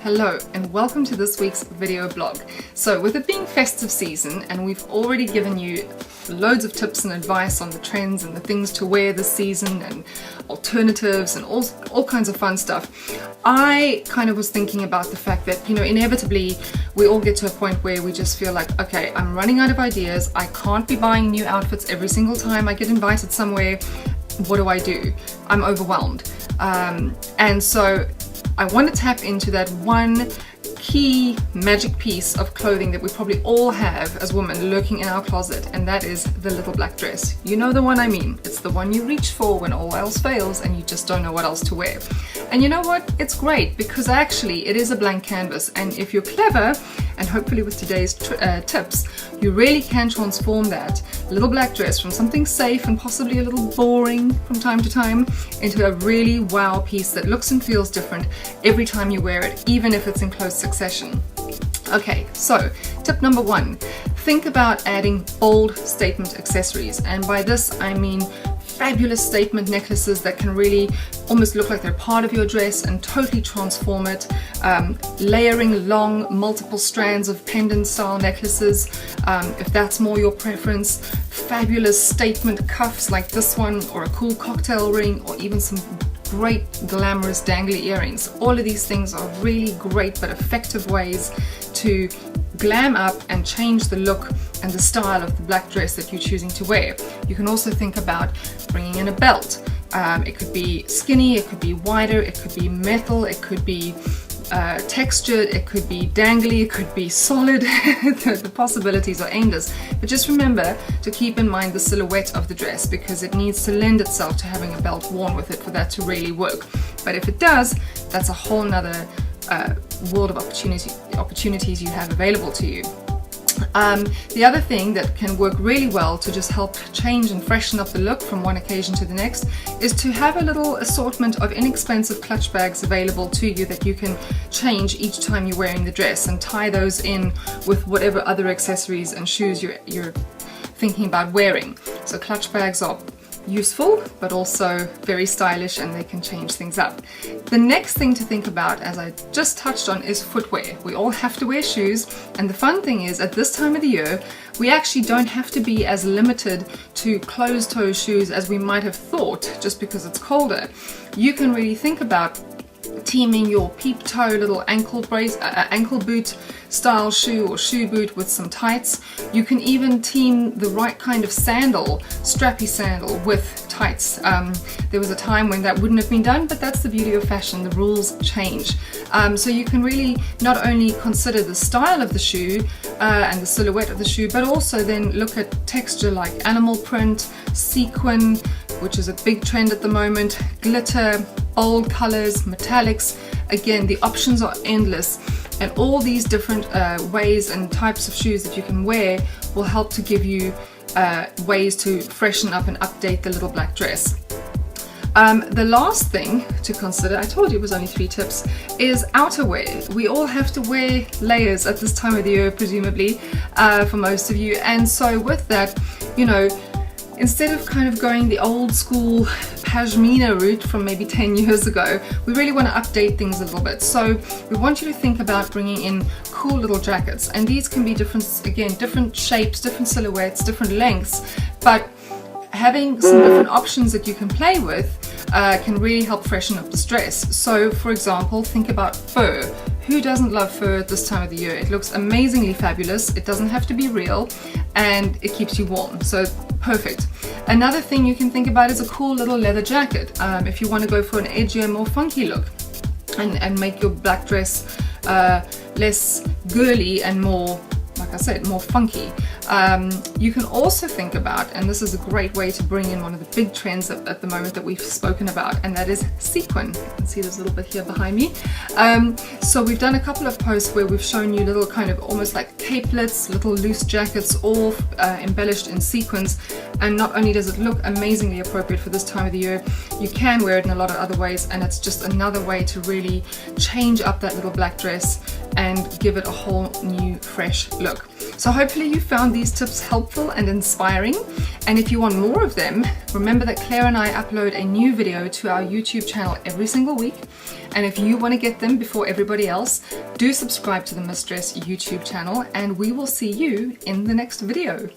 Hello and welcome to this week's video blog. So with it being festive season and we've already given you loads of tips and advice on the trends and the things to wear this season and alternatives and all kinds of fun stuff, I kind of was thinking about the fact that, inevitably we all get to a point where we just feel like, okay, I'm running out of ideas. I can't be buying new outfits every single time I get invited somewhere. What do? I'm overwhelmed. And so I want to tap into that one key magic piece of clothing that we probably all have as women lurking in our closet, and that is the little black dress. You know the one I mean. It's the one you reach for when all else fails and you just don't know what else to wear. And you know what? It's great because actually it is a blank canvas, and if you're clever, and hopefully with today's tips, you really can transform that little black dress from something safe and possibly a little boring from time to time into a really wow piece that looks and feels different every time you wear it, even if it's in close succession. Okay, so tip number one, think about adding bold statement accessories. And by this, I mean fabulous statement necklaces that can really almost look like they're part of your dress and totally transform it. Layering long, multiple strands of pendant style necklaces, if that's more your preference. Fabulous statement cuffs like this one, or a cool cocktail ring, or even some great glamorous dangly earrings. All of these things are really great but effective ways to glam up and change the look and the style of the black dress that you're choosing to wear. You can also think about bringing in a belt. It could be skinny, it could be wider, it could be metal, it could be textured, it could be dangly, it could be solid. The possibilities are endless. But just remember to keep in mind the silhouette of the dress, because it needs to lend itself to having a belt worn with it for that to really work. But if it does, that's a whole nother world of opportunities you have available to you. The other thing that can work really well to just help change and freshen up the look from one occasion to the next is to have a little assortment of inexpensive clutch bags available to you that you can change each time you're wearing the dress, and tie those in with whatever other accessories and shoes you're thinking about wearing. So clutch bags are useful but also very stylish, and they can change things up. The next thing to think about, as I just touched on, is footwear. We all have to wear shoes, and the fun thing is at this time of the year we actually don't have to be as limited to closed-toe shoes as we might have thought just because it's colder. You can really think about teaming your peep toe little ankle boot style shoe or shoe boot with some tights. You can even team the right kind of sandal, strappy sandal, with tights. There was a time when that wouldn't have been done, but that's the beauty of fashion. The rules change. So you can really not only consider the style of the shoe and the silhouette of the shoe, but also then look at texture like animal print, sequin, which is a big trend at the moment, glitter, bold colors, metallics. Again, the options are endless, and all these different ways and types of shoes that you can wear will help to give you ways to freshen up and update the little black dress. The last thing to consider, I told you it was only 3 tips, is outerwear. We all have to wear layers at this time of the year, presumably, for most of you. And so with that, instead of kind of going the old school pashmina route from maybe 10 years ago, we really want to update things a little bit. So we want you to think about bringing in cool little jackets, and these can be different shapes, different silhouettes, different lengths, but having some different options that you can play with can really help freshen up the dress. So for example, think about fur. Who doesn't love fur at this time of the year? It looks amazingly fabulous. It doesn't have to be real, and it keeps you warm. So perfect. Another thing you can think about is a cool little leather jacket. If you want to go for an edgier, more funky look and make your black dress less girly and more, like I said, more funky. You can also think about, and this is a great way to bring in one of the big trends at the moment that we've spoken about, and that is sequin. You can see there's a little bit here behind me. So we've done a couple of posts where we've shown you little kind of almost like capelets, little loose jackets, all embellished in sequins. And not only does it look amazingly appropriate for this time of the year, you can wear it in a lot of other ways, and it's just another way to really change up that little black dress and give it a whole new fresh look. So hopefully you found these tips helpful and inspiring, and if you want more of them, remember that Claire and I upload a new video to our YouTube channel every single week, and if you want to get them before everybody else, do subscribe to the Mistress YouTube channel, and we will see you in the next video.